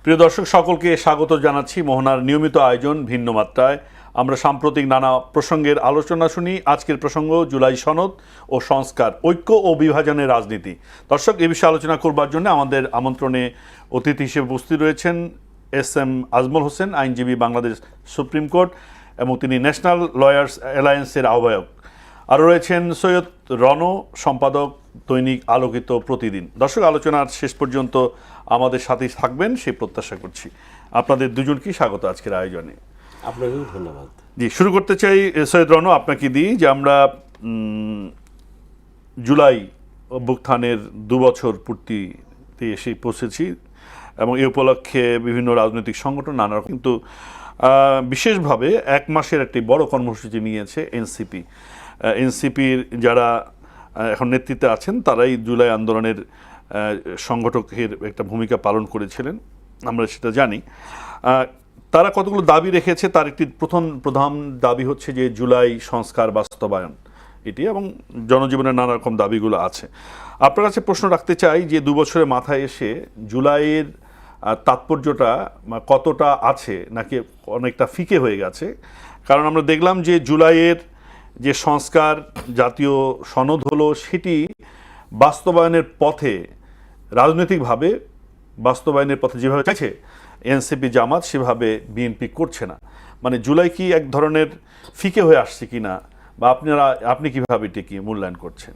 প্রিয় দর্শক সকলকে স্বাগত জানাচ্ছি মোহনার নিয়মিত আয়োজন ভিন্ন মাত্রায়। আমরা সাম্প্রতিক নানা প্রসঙ্গের আলোচনা শুনি। আজকের প্রসঙ্গ জুলাই সনদ ও সংস্কার, ঐক্য ও বিভাজনের রাজনীতি। দর্শক, এ বিষয়ে আলোচনা করবার জন্য আমাদের আমন্ত্রণে অতিথি হিসেবে উপস্থিত রয়েছেন এস.এম. আজমল হোসেন, আইনজীবী, বাংলাদেশ সুপ্রিম কোর্ট, এবং তিনি ন্যাশনাল লয়ার্স অ্যালায়েন্সের আহ্বায়ক। আরও রয়েছেন সৈয়দ রণ, সম্পাদক, দৈনিক আলোকিত প্রতিদিন। দর্শক, আলোচনার শেষ পর্যন্ত আমাদের সাথেই থাকবেন সেই প্রত্যাশা করছি। আপনাদের দুজনকেই স্বাগত আজকের আয়োজনে। আপনাকেও ধন্যবাদ। জি, শুরু করতে চাই সৈয়দ রণ, আপনাকে দিই যে আমরা জুলাই অভ্যুত্থানের 2 বছর পূর্তিতে এসে পৌঁছেছি এবং এই উপলক্ষে বিভিন্ন রাজনৈতিক সংগঠন নানা রকম, কিন্তু বিশেষভাবে 1 মাসের একটি বড় কর্মসূচি নিয়েছে এনসিপি। এনসিপির যারা এখন নেতৃত্বে আছেন তারাই জুলাই আন্দোলনের সংগঠকের একটা ভূমিকা পালন করেছিলেন, আমরা সেটা জানি। তারা কতগুলো দাবি রেখেছে, তার একটি প্রধান দাবি হচ্ছে যে জুলাই সংস্কার বাস্তবায়ন, এটি, এবং জনজীবনের নানা রকম দাবিগুলো আছে। আপনার কাছে প্রশ্ন রাখতে চাই যে 2 বছরের মাথায় এসে জুলাইয়ের তাৎপর্যটা কতটা আছে, নাকি অনেকটা ফিকে হয়ে গেছে? কারণ আমরা দেখলাম যে জুলাইয়ের যে সংস্কার জাতীয় সনদ হলো, সেটি বাস্তবায়নের পথে, রাজনৈতিকভাবে বাস্তবায়নের পথে যেভাবে চাইছে এনসিপি জামাত, সেভাবে বিএনপি করছে না। মানে জুলাই কি এক ধরনের ফিকে হয়ে আসছে কিনা, বা আপনি কিভাবে এটিকে মূল্যায়ন করছেন?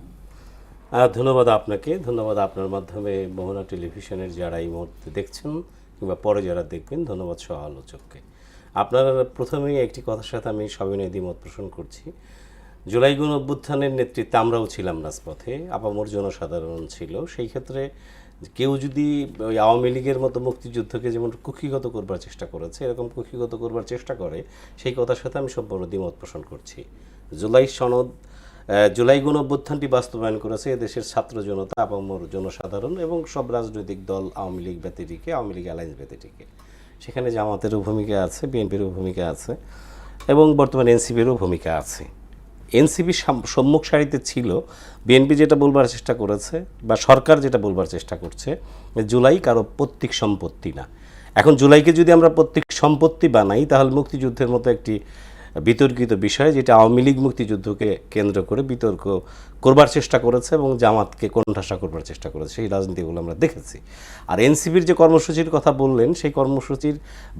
ধন্যবাদ আপনাকে, ধন্যবাদ আপনার মাধ্যমে মোহনা টেলিভিশনের যারা এই মুহূর্তে দেখছেন কিংবা পরে যারা দেখবেন, ধন্যবাদ সহ আলোচককে। আপনার প্রথমেই একটি কথার সাথে আমি সবিনয় দ্বিমত পোষণ করছি। জুলাই গণ অভ্যুত্থানের নেতৃত্বে আমরাও ছিলাম রাজপথে, আপামর জনসাধারণ ছিল। সেই ক্ষেত্রে কেউ যদি ওই আওয়ামী লীগের মতো মুক্তিযুদ্ধকে যেমন কুক্ষিগত করবার চেষ্টা করেছে, এরকম কুক্ষিগত করবার চেষ্টা করে, সেই কথার সাথে আমি সম্পূর্ণ দ্বিমত পোষণ করছি। জুলাই গণ অভ্যুত্থানটি বাস্তবায়ন করেছে এদেশের ছাত্র জনতা, আপামর জনসাধারণ এবং সব রাজনৈতিক দল, আওয়ামী লীগ ব্যতিরিকে, আওয়ামী লীগ অ্যালায়েন্স ব্যতিরিকে। সেখানে জামাতেরও ভূমিকা আছে, বিএনপিরও ভূমিকা আছে, এবং বর্তমানে এনসিপিরও ভূমিকা আছে। এনসিপি সম্মুখ সারিতে ছিল। বিএনপি যেটা বলবার চেষ্টা করেছে, বা সরকার যেটা বলবার চেষ্টা করছে, জুলাই কারো পৈতৃক সম্পত্তি না। এখন জুলাইকে যদি আমরা পৈতৃক সম্পত্তি বানাই, তাহলে মুক্তিযুদ্ধের মতো একটি বিতর্কিত বিষয়, যেটা আওয়ামী লীগ মুক্তিযুদ্ধকে কেন্দ্র করে বিতর্ক করবার চেষ্টা করেছে এবং জামাতকে কোণঠাসা করবার চেষ্টা করেছে, সেই রাজনীতিগুলো আমরা দেখেছি। আর এনসিপির যে কর্মসূচির কথা বললেন, সেই কর্মসূচির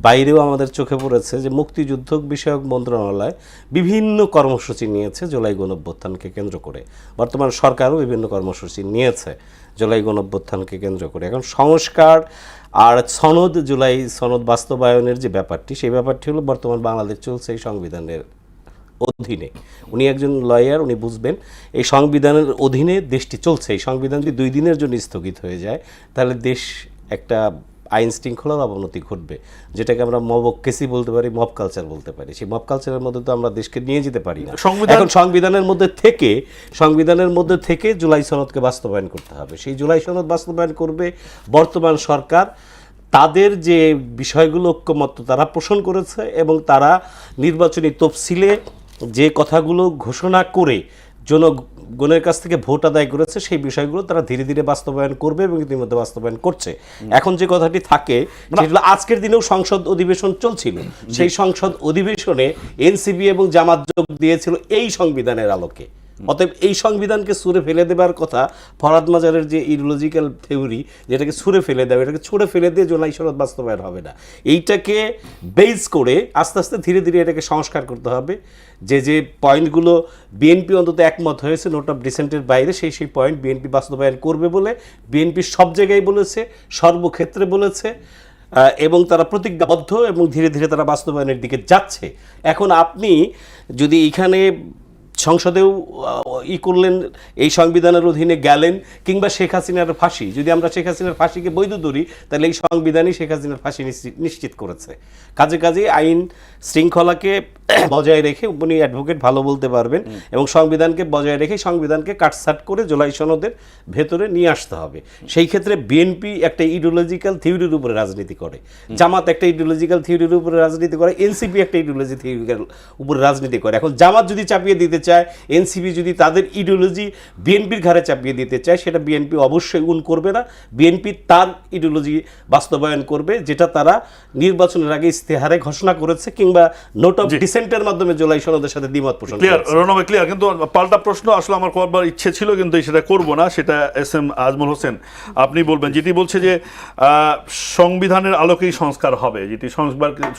বাইরেও আমাদের চোখে পড়েছে যে মুক্তিযুদ্ধ বিষয়ক মন্ত্রণালয় বিভিন্ন কর্মসূচি নিয়েছে জুলাই গণ অভ্যুত্থানকে কেন্দ্র করে। বর্তমান সরকারও বিভিন্ন কর্মসূচি নিয়েছে জুলাই গণ অভ্যুত্থানকে কেন্দ্র করে। এখন সংস্কার আর সনদ, জুলাই সনদ বাস্তবায়নের যে ব্যাপারটি, সেই ব্যাপারটি হলো বর্তমান বাংলাদেশ চলছে এই সংবিধানের অধীনে। উনি একজন লয়ার, উনি বুঝবেন এই সংবিধানের অধীনে দেশটি চলছে। এই সংবিধান যদি 2 দিনের জন্য স্থগিত হয়ে যায়, তাহলে দেশ একটা আইন শৃঙ্খলার অবনতি ঘটবে, যেটাকে আমরা মবক্রেসি বলতে পারি, মব কালচার বলতে পারি। সেই মব কালচারের মধ্যে তো আমরা দেশকে নিয়ে যেতে পারি না। এখন সংবিধানের মধ্যে থেকে জুলাই সনদকে বাস্তবায়ন করতে হবে। সেই জুলাই সনদ বাস্তবায়ন করবে বর্তমান সরকার। তাদের যে বিষয়গুলো ঐক্যমত্য তারা পোষণ করেছে, এবং তারা নির্বাচনী তফসিলে যে কথাগুলো ঘোষণা করে জনগণের কাছ থেকে ভোট আদায় করেছে, সেই বিষয়গুলো তারা ধীরে ধীরে বাস্তবায়ন করবে এবং ইতিমধ্যে বাস্তবায়ন করছে। এখন যে কথাটি থাকে, সেগুলো আজকের দিনেও সংসদ অধিবেশন চলছিল। সেই সংসদ অধিবেশনে এনসিপি এবং জামাত যোগ দিয়েছিল এই সংবিধানের আলোকে। অতএব এই সংবিধানকে ছুঁড়ে ফেলে দেবার কথা, ফরহাদ মাজারের যে ইডিওলজিক্যাল থিওরি, যেটাকে ছুঁড়ে ফেলে দেবে, এটাকে ছুঁড়ে ফেলে দিয়ে জুলাই সনদ বাস্তবায়ন হবে না। এইটাকে বেস করে আস্তে আস্তে ধীরে ধীরে এটাকে সংস্কার করতে হবে। যে পয়েন্টগুলো বিএনপি অন্তত একমত হয়েছে নোট অফ ডিসেন্টের বাইরে, সেই পয়েন্ট বিএনপি বাস্তবায়ন করবে বলে বিএনপি সব জায়গায় বলেছে, সর্বক্ষেত্রে বলেছে, এবং তারা প্রতিজ্ঞাবদ্ধ, এবং ধীরে ধীরে তারা বাস্তবায়নের দিকে যাচ্ছে। এখন আপনি যদি এখানে সংসদেও করলেন, এই সংবিধানের অধীনে গেলেন, কিংবা শেখ হাসিনার ফাঁসি, যদি আমরা শেখ হাসিনার ফাঁসিকে বৈধ ধরি, তাহলে এই সংবিধানই শেখ হাসিনার ফাঁসি নিশ্চিত করেছে। কাজে আইন শৃঙ্খলাকে বজায় রেখে, উনি অ্যাডভোকেট ভালো বলতে পারবেন, এবং সংবিধানকে বজায় রেখে সংবিধানকে কাটছাট করে জুলাই সনদের ভেতরে নিয়ে আসতে হবে। সেই ক্ষেত্রে বিএনপি একটা ইডিওলজিক্যাল থিওরির উপরে রাজনীতি করে, জামাত একটা ইডিওলজিক্যাল থিওরির উপরে রাজনীতি করে, এনসিপি একটা ইডিওলজি থিওরির উপরে রাজনীতি করে। এখন জামাত যদি চাপিয়ে দিতে চায় চায়, এনসিপি যদি তাদের ইডিওলজি বিএনপির ঘাড়ে চাপিয়ে দিতে চায়, সেটা বিএনপি অবশ্যই করবে না। বিএনপি তার ইডিওলজি বাস্তবায়ন করবে, যেটা তারা নির্বাচনের আগে ইস্তেহারে ঘোষণা করেছে কিংবা নোট অফ ডিসেন্টের মাধ্যমে জুলাই সনদের সাথে দ্বিমত পোষণ ক্লিয়ার করেছে। রণবে ক্লিয়ার, কিন্তু পাল্টা প্রশ্ন আসলে আমার করবার ইচ্ছে ছিল কিন্তু সেটা করব না, সেটা এস এম আজমল হোসেন আপনি বলবেন। যেটি বলছে যে সংবিধানের আলোকেই সংস্কার হবে, যেটি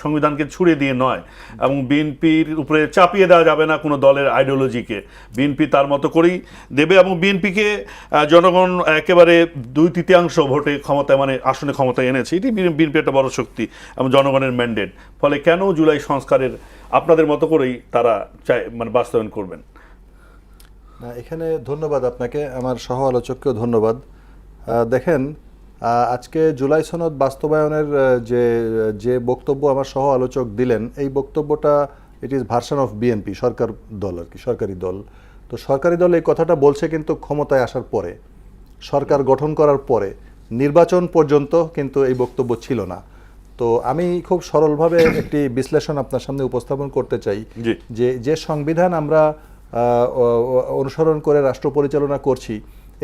সংবিধানকে ছুড়ে দিয়ে নয়, এবং বিএনপির উপরে চাপিয়ে দেওয়া যাবে না কোনো দলের আইডিওলজিকে, বিএনপি তার মতো করেই দেবে, এবং বিএনপিকে জনগণ একেবারে 2/3 ভোটে ক্ষমতায় মানে আসনে ক্ষমতায় এনেছে, এটি বিএনপি একটা বড় শক্তি এবং জনগণের ম্যান্ডেট। ফলে কেন জুলাই সংস্কারের আপনাদের মতো করেই তারা চায় মানে বাস্তবায়ন করবেন? না, এখানে ধন্যবাদ আপনাকে, আমার সহ আলোচককেও ধন্যবাদ। দেখেন, আজকে জুলাই সনদ বাস্তবায়নের যে বক্তব্য আমার সহ আলোচক দিলেন, এই বক্তব্যটা it is version of BNP, সরকার দল আর কি, সরকারি দল। তো সরকারি দল এই কথাটা বলছে কিন্তু ক্ষমতায় আসার পরে, সরকার গঠন করার পরে, নির্বাচন পর্যন্ত কিন্তু এই বক্তব্য ছিল না। তো আমি খুব সরলভাবে একটি বিশ্লেষণ আপনার সামনে উপস্থাপন করতে চাই যে সংবিধান আমরা অনুসরণ করে রাষ্ট্র পরিচালনা করছি,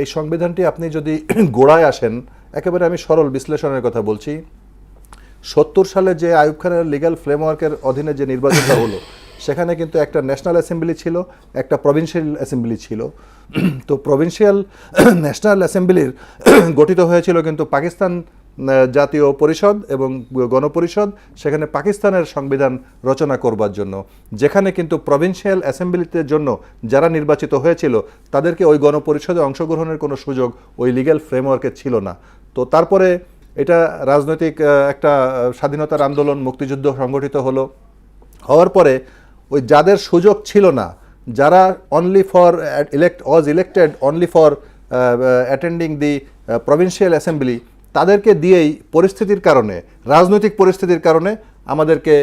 এই সংবিধানটি আপনি যদি গোড়ায় আসেন, একেবারে আমি সরল বিশ্লেষণের কথা বলছি, 70 সালে যে আইয়ুব খানের লিগ্যাল ফ্রেমওয়ার্কের অধীনে যে নির্বাচনটা হলো, সেখানে কিন্তু একটা ন্যাশনাল অ্যাসেম্বলি ছিল, একটা প্রভিন্সিয়াল অ্যাসেম্বলি ছিল। তো প্রভিন্সিয়াল ন্যাশনাল অ্যাসেম্বলির গঠিত হয়েছিল কিন্তু পাকিস্তান জাতীয় পরিষদ এবং গণপরিষদ, সেখানে পাকিস্তানের সংবিধান রচনা করবার জন্য, যেখানে কিন্তু প্রভিন্সিয়াল অ্যাসেম্বলিতে জন্য যারা নির্বাচিত হয়েছিল তাদেরকে ওই গণপরিষদে অংশগ্রহণের কোনো সুযোগ ওই লিগ্যাল ফ্রেমওয়ার্কে ছিল না। তো তারপরে এটা রাজনৈতিক একটা স্বাধীনতার আন্দোলন, মুক্তিযুদ্ধ সংগঠিত হলো, হওয়ার পরে ওই যাদের সুযোগ ছিল না, যারা only for elected only for attending the provincial assembly, তাদেরকে দিয়েই পরিস্থিতির কারণে, রাজনৈতিক পরিস্থিতির কারণে আমাদেরকে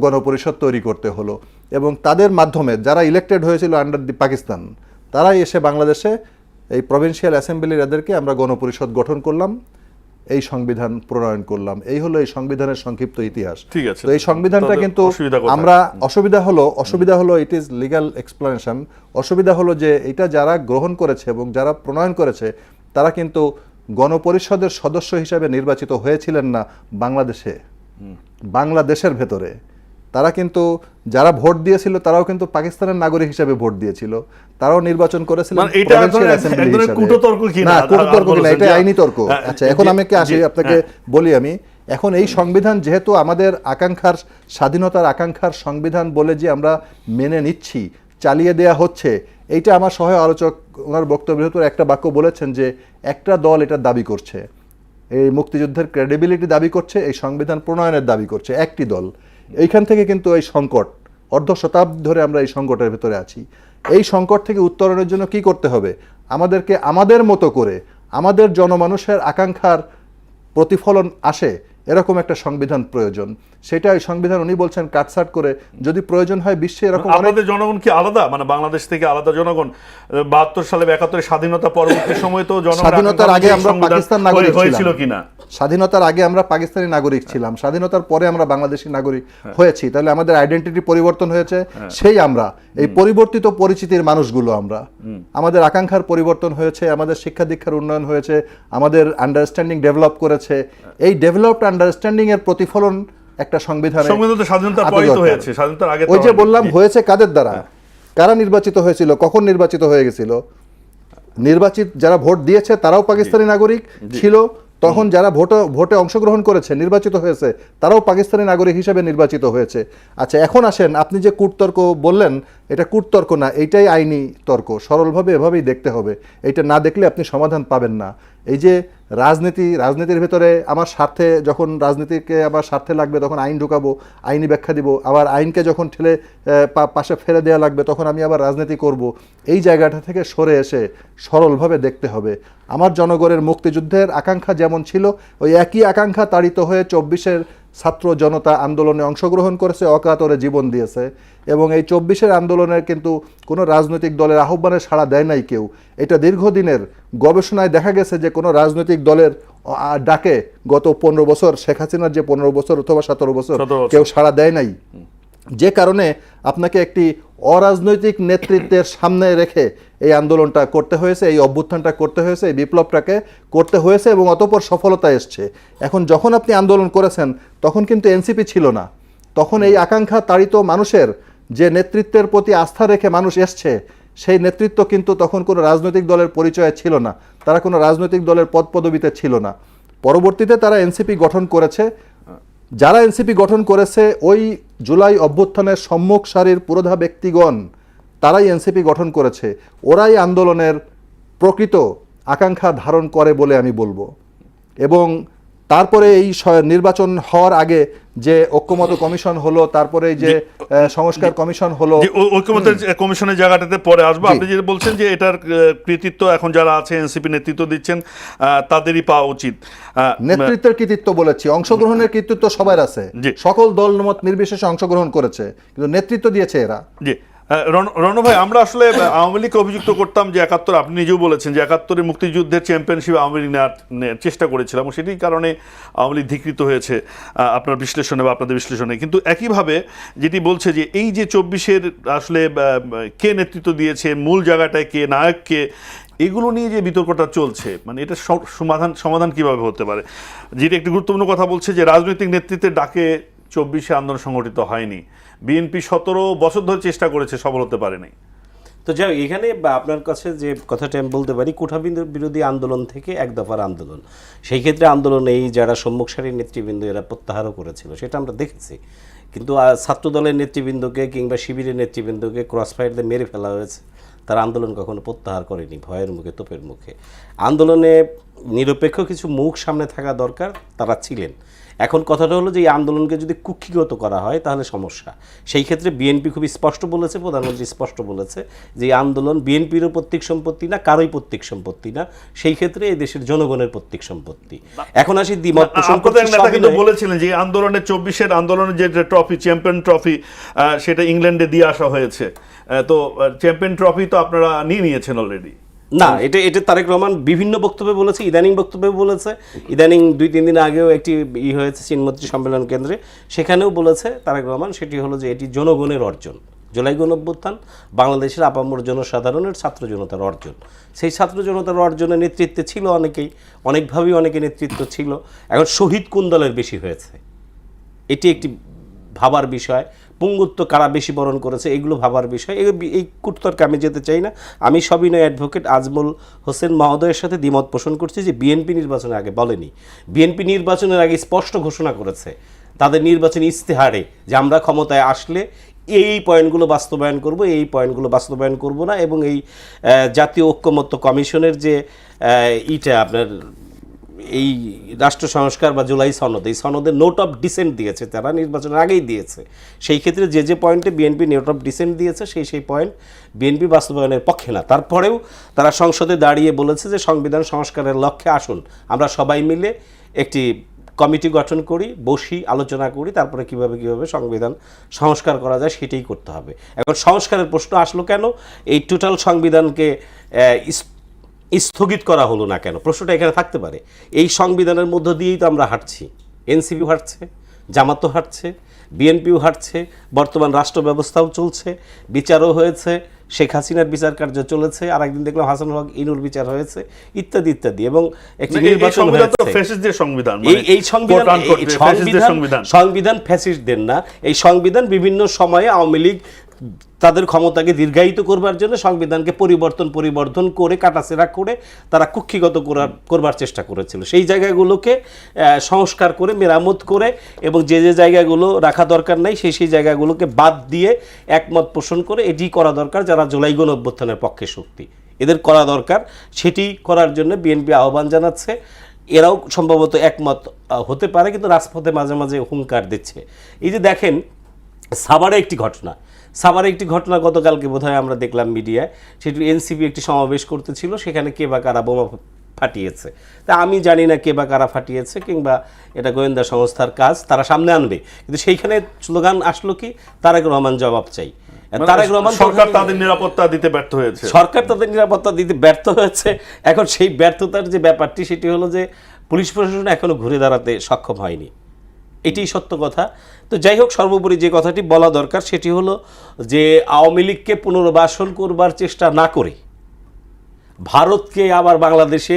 গণপরিষদ তৈরি করতে হলো, এবং তাদের মাধ্যমে যারা ইলেক্টেড হয়েছিল আন্ডার দি পাকিস্তান, তারাই এসে বাংলাদেশে এই প্রভিন্সিয়াল অ্যাসেম্বলির এদেরকে আমরা গণপরিষদ গঠন করলাম, এই সংবিধান প্রণয়ন করলাম। এই হলো এই সংবিধানের সংক্ষিপ্ত ইতিহাস। ঠিক আছে, তো এই সংবিধানটা কিন্তু আমরা অসুবিধা হলো ইট ইজ লিগ্যাল এক্সপ্লেনেশন। অসুবিধা হলো যে এটা যারা গ্রহণ করেছে এবং যারা প্রণয়ন করেছে তারা কিন্তু গণপরিষদের সদস্য হিসাবে নির্বাচিত হয়েছিলেন না বাংলাদেশের ভেতরে। তারা কিন্তু যারা ভোট দিয়েছিল তারাও কিন্তু পাকিস্তানের নাগরিক হিসেবে ভোট দিয়েছিল, তারাও নির্বাচন করেছিলেন প্রভিন্সিয়াল অ্যাসেম্বলি হিসেবে। না, কুটতর্ক কিনা, এটা আইনি তর্ক। আচ্ছা, এখন আমি আপনাকে বলি, আমি এখন এই সংবিধান যেহেতু আমাদের আকাঙ্ক্ষার, স্বাধীনতার আকাঙ্ক্ষার সংবিধান বলে যে আমরা মেনে নিচ্ছি, চালিয়ে দেয়া হচ্ছে, এইটা আমার সহ আলোচক ওনার বক্তব্যের ভিতরে একটা বাক্য বলেছেন যে একটা দল এটা দাবি করছে, এই মুক্তিযুদ্ধের ক্রেডিবিলিটি দাবি করছে, এই সংবিধান প্রণয়নের দাবি করছে একটি দল। এইখান থেকে কিন্তু এই সংকট, অর্ধ শতাব্দী ধরে আমরা এই সংকটের ভিতরে আছি। এই সংকট থেকে উত্তরণের জন্য কি করতে হবে? আমাদেরকে আমাদের মতো করে, আমাদের জনমানুষের আকাঙ্ক্ষার প্রতিফলন আসে এরকম একটা সংবিধান প্রয়োজন। সেটা এই সংবিধান উনি বলছেন কাটছাট করে, যদি প্রয়োজন হয় বিশ্বে এরকম আমাদের জনগণ কি আলাদা, মানে বাংলাদেশ থেকে আলাদা জনগণ? 72 সালে 72 স্বাধীনতা পরবর্তী সময় তো স্বাধীনতার আগে আমরা পাকিস্তান নাগরিক হয়েছিল কিনা? স্বাধীনতার আগে আমরা পাকিস্তানি নাগরিক ছিলাম, স্বাধীনতার পরে আমরা বাংলাদেশি নাগরিক হয়েছি, তাহলে আমাদের আইডেন্টিটি পরিবর্তন হয়েছে। সেই আমরা এই পরিবর্তিত পরিচিতির মানুষগুলো, আমরা আমাদের আকাঙ্ক্ষার পরিবর্তন হয়েছে, আমাদের শিক্ষা দীক্ষার উন্নয়ন হয়েছে, আমাদের আন্ডারস্ট্যান্ডিং ডেভেলপ করেছে। এই ডেভেলপড আন্ডারস্ট্যান্ডিং এর প্রতিফলন একটা সংবিধানে। স্বাধীনতার পরেই তো হয়েছে, স্বাধীনতার আগে ওই যে বললাম হয়েছে কাদের দ্বারা, কারা নির্বাচিত হয়েছিল, কখন নির্বাচিত হয়ে গেছিল? নির্বাচিত যারা ভোট দিয়েছে তারাও পাকিস্তানি নাগরিক ছিল, তখন যারা ভোটে অংশগ্রহণ করেছে, নির্বাচিত হয়েছে, তারাও পাকিস্তানি নাগরিক হিসেবে নির্বাচিত হয়েছে। আচ্ছা, এখন আসেন, আপনি যে কূটতর্ক বললেন, এটা কূটতর্ক না, এইটাই আইনি তর্ক। সরলভাবে এভাবেই দেখতে হবে, এইটা না দেখলে আপনি সমাধান পাবেন না। এই যে রাজনীতির ভেতরে আমার স্বার্থে, যখন রাজনীতিকে আমার স্বার্থে লাগবে তখন আইন ঢুকাবো, আইনি ব্যাখ্যা দিব, আবার আইনকে যখন ঠেলে পাশে ফেলে দেওয়া লাগবে তখন আমি আবার রাজনীতি করব। এই জায়গাটা থেকে সরে এসে সরলভাবে দেখতে হবে। আমার জনগণের মুক্তিযুদ্ধের আকাঙ্ক্ষা যেমন ছিল, ওই একই আকাঙ্ক্ষা তাড়িত হয়ে 24-এর ছাত্র জনতা আন্দোলনে অংশগ্রহণ করেছে, অকাতরে জীবন দিয়েছে, এবং এই 24-এর আন্দোলনের কিন্তু কোনো রাজনৈতিক দলের আহ্বানে সাড়া দেয় নাই কেউ। এটা দীর্ঘদিনের গবেষণায় দেখা গেছে যে কোনো রাজনৈতিক দলের ডাকে গত 15 বছর, শেখ হাসিনার যে 15 বছর অথবা 17 বছর কেউ সাড়া দেয় নাই। যে কারণে আপনাকে একটি অরাজনৈতিক নেতৃত্বের সামনে রেখে এই আন্দোলনটা করতে হয়েছে, এই অভ্যুত্থানটা করতে হয়েছে, এই বিপ্লবটাকে করতে হয়েছে এবং অতঃপর সফলতা এসছে। এখন যখন আপনি আন্দোলন করেছেন তখন কিন্তু এনসিপি ছিল না, তখন এই আকাঙ্ক্ষা তাড়িত মানুষের যে নেতৃত্বের প্রতি আস্থা রেখে মানুষ এসছে, সেই নেতৃত্ব কিন্তু তখন কোনো রাজনৈতিক দলের পরিচয় ছিল না, তারা কোনো রাজনৈতিক দলের পদপদবিতে ছিল না। পরবর্তীতে তারা এনসিপি গঠন করেছে। যারা এনসিপি গঠন করেছে ওই জুলাই অভ্যুত্থানের সম্মুখ সারির পুরোধা ব্যক্তিগণ, তারাই এনসিপি গঠন করেছে, ওরাই আন্দোলনের প্রকৃত আকাঙ্ক্ষা ধারণ করে বলে আমি বলবো। এবং তারপরে এই নির্বাচন হওয়ার আগে যে ঐক্যমত কমিশন হলো, তারপরে যে সংস্কার কমিশন হলো, ঐক্যমত কমিশনের জায়গাটাতে পরে আসবো। আপনি যে বলছেন যে এটার কৃতিত্ব এখন যারা আছে এনসিপি নেতৃত্ব দিচ্ছেন তাদেরই পাওয়া উচিত। নেতৃত্বের কৃতিত্ব বলেছি, অংশগ্রহণের কৃতিত্ব সবার আছে, সকল দলমত নির্বিশেষে অংশগ্রহণ করেছে, কিন্তু নেতৃত্ব দিয়েছে এরা। জি রণ ভাই, আমরা আসলে আওয়ামী লীগকে অভিযুক্ত করতাম যে ৭১, আপনি নিজেও বলেছেন যে ৭১-এর মুক্তিযুদ্ধের চ্যাম্পিয়নশিপ আওয়ামী লীগ নেওয়ার চেষ্টা করেছিলাম, এবং সেটির কারণে আওয়ামী লীগ ধিকৃত হয়েছে আপনার বিশ্লেষণে বা আপনাদের বিশ্লেষণে। কিন্তু একইভাবে যেটি বলছে যে এই যে ২৪-এর আসলে কে নেতৃত্ব দিয়েছে, মূল জায়গাটায় কে, নায়ক কে, এগুলো নিয়ে যে বিতর্কটা চলছে, মানে এটা সমাধান কিভাবে হতে পারে? যেটি একটি গুরুত্বপূর্ণ কথা বলছে যে রাজনৈতিক নেতৃত্বের ডাকে ২৪-এ আন্দোলন সংগঠিত হয়নি, বিএনপি ১৭ বছর ধরে চেষ্টা করেছে, সফল হতে পারেনি। তো যাই এখানে আপনার কাছে যে কথাটা আমি বলতে পারি, কোঠা বিরোধী আন্দোলন থেকে এক দফার আন্দোলন, সেই ক্ষেত্রে আন্দোলন এই যারা সম্মুখ সারির নেতৃবৃন্দ এরা প্রত্যাহারও করেছিল, সেটা আমরা দেখেছি। কিন্তু ছাত্র দলের নেতৃবৃন্দকে কিংবা শিবিরের নেতৃবৃন্দকে ক্রস ফায়ার দিয়ে মেরে ফেলা হয়েছে, তারা আন্দোলন কখনো প্রত্যাহার করেনি, ভয়ের মুখে, তোপের মুখে। আন্দোলনে নিরপেক্ষ কিছু মুখ সামনে থাকা দরকার, তারা ছিলেন। এখন কথাটা হলো যে এই আন্দোলনকে যদি কুক্ষিগত করা হয় তাহলে সমস্যা। সেই ক্ষেত্রে বিএনপি খুবই স্পষ্ট বলেছে, প্রধানমন্ত্রী স্পষ্ট বলেছে যে এই আন্দোলন বিএনপিরও পৈতৃক সম্পত্তি না, কারোই পৈতৃক সম্পত্তি না, সেই ক্ষেত্রে এই দেশের জনগণের পৈতৃক সম্পত্তি। এখন আসি দ্বিমত পোষণ করতে, কিন্তু বলেছিলেন যে আন্দোলনের ২৪-এর আন্দোলনের যে ট্রফি, চ্যাম্পিয়ন ট্রফি, সেটা ইংল্যান্ডে দিয়ে আসা হয়েছে। তো চ্যাম্পিয়ন ট্রফি তো আপনারা নিয়ে নিয়েছেন অলরেডি। না, এটা তারেক রহমান বিভিন্ন বক্তব্যে বলেছে, ইদানিং বক্তব্যে বলেছে, ইদানিং ২-৩ দিন আগেও একটি হয়েছে চিনমন্ত্রী সম্মেলন কেন্দ্রে, সেখানেও বলেছে তারেক রহমান, সেটি হলো যে এটি জনগণের অর্জন। জুলাই গণঅভ্যুত্থান বাংলাদেশের আপামর জনসাধারণের, ছাত্র জনতার অর্জন। সেই ছাত্র জনতার অর্জনের নেতৃত্বে ছিল অনেকেই, অনেকভাবেই অনেকে নেতৃত্ব ছিল। এখন শহীদ কোন দলের বেশি হয়েছে এটি একটি ভাবার বিষয়, পুঙ্গুত্ব কারা বেশি বরণ করেছে এগুলো ভাবার বিষয়। এই কুটতর্কে আমি যেতে চাই না। আমি সবিনয় অ্যাডভোকেট আজমল হোসেন মহোদয়ের সাথে দ্বিমত পোষণ করছি যে বিএনপি নির্বাচনের আগে বলেনি, বিএনপি নির্বাচনের আগে স্পষ্ট ঘোষণা করেছে তাদের নির্বাচনী ইস্তেহারে যে আমরা ক্ষমতায় আসলে এই পয়েন্টগুলো বাস্তবায়ন করব, এই পয়েন্টগুলো বাস্তবায়ন করব না। এবং এই জাতীয় ঐক্যমত্য কমিশনের যে আপনার এই রাষ্ট্র সংস্কার বা জুলাই সনদ, এই সনদের নোট অফ ডিসেন্ট দিয়েছে, তারা নির্বাচনের আগেই দিয়েছে। সেই ক্ষেত্রে যে পয়েন্টে বিএনপি নোট অফ ডিসেন্ট দিয়েছে সেই পয়েন্ট বিএনপি বাস্তবায়নের পক্ষে না। তারপরেও তারা সংসদে দাঁড়িয়ে বলেছে যে সংবিধান সংস্কারের লক্ষ্যে আসুন, আমরা সবাই মিলে একটি কমিটি গঠন করি, বসি, আলোচনা করি, তারপরে কিভাবে সংবিধান সংস্কার করা যায় সেটাই করতে হবে। এখন সংস্কারের প্রশ্ন আসলো কেন, এই টোটাল সংবিধানকে স্থগিত করা হলো না কেন, প্রশ্নটা এখানে থাকতে পারে। এই সংবিধানের মধ্য দিয়েই তো আমরা হাঁটছি, এনসিপিও হাঁটছে, জামাতও হাঁটছে, বিএনপিও হাঁটছে, বর্তমান রাষ্ট্র ব্যবস্থাও চলছে, বিচারও হয়েছে, শেখ হাসিনার বিচার কার্য চলেছে, আর একদিন দেখলাম হাসানুল হক ইনুর বিচার হয়েছে, ইত্যাদি ইত্যাদি। এবং একটি নির্বাচন এই সংবিধান ফ্যাসিস্টদের না, এই সংবিধান বিভিন্ন সময়ে আওয়ামী লীগ তাদের ক্ষমতাকে দীর্ঘায়িত করবার জন্য সংবিধানকে পরিবর্তন করে কাটাছেঁড়া করে তারা কুক্ষিগত করবার চেষ্টা করেছিল। সেই জায়গাগুলোকে সংস্কার করে, মেরামত করে, এবং যে জায়গাগুলো রাখা দরকার নাই সেই জায়গাগুলোকে বাদ দিয়ে একমত পোষণ করে এটি করা দরকার। যারা জুলাই গণঅভ্যুত্থানের পক্ষে শক্তি, এদের করা দরকার, সেটি করার জন্য বিএনপি আহ্বান জানাচ্ছে। এরাও সম্ভবত একমত হতে পারে, কিন্তু রাজপথে মাঝে মাঝে হুঙ্কার দিচ্ছে। এই যে দেখেন সাভারে একটি ঘটনা গতকালকে বোধহয় আমরা দেখলাম মিডিয়ায়, সেটি এনসিপি একটি সমাবেশ করতেছিল, সেখানে কে বা কারা বোমা ফাটিয়েছে। তা আমি জানি না কে বা কারা ফাটিয়েছে, কিংবা এটা গোয়েন্দা সংস্থার কাজ, তারা সামনে আনবে। কিন্তু সেইখানে স্লোগান আসলো কি, তারেক রহমান জবাব চাই। তারেক রহমান, সরকার তাদের নিরাপত্তা দিতে ব্যর্থ হয়েছে। এখন সেই ব্যর্থতার যে ব্যাপারটি, সেটি হলো যে পুলিশ প্রশাসন এখনো ঘুরে দাঁড়াতে সক্ষম হয়নি। এটাই সত্য কথা। তো যাই হোক, সর্বোপরি যে কথাটি বলা দরকার সেটি হলো যে আওয়ামী লীগকে পুনর্বাসন করবার চেষ্টা না করে ভারতকে আবার বাংলাদেশে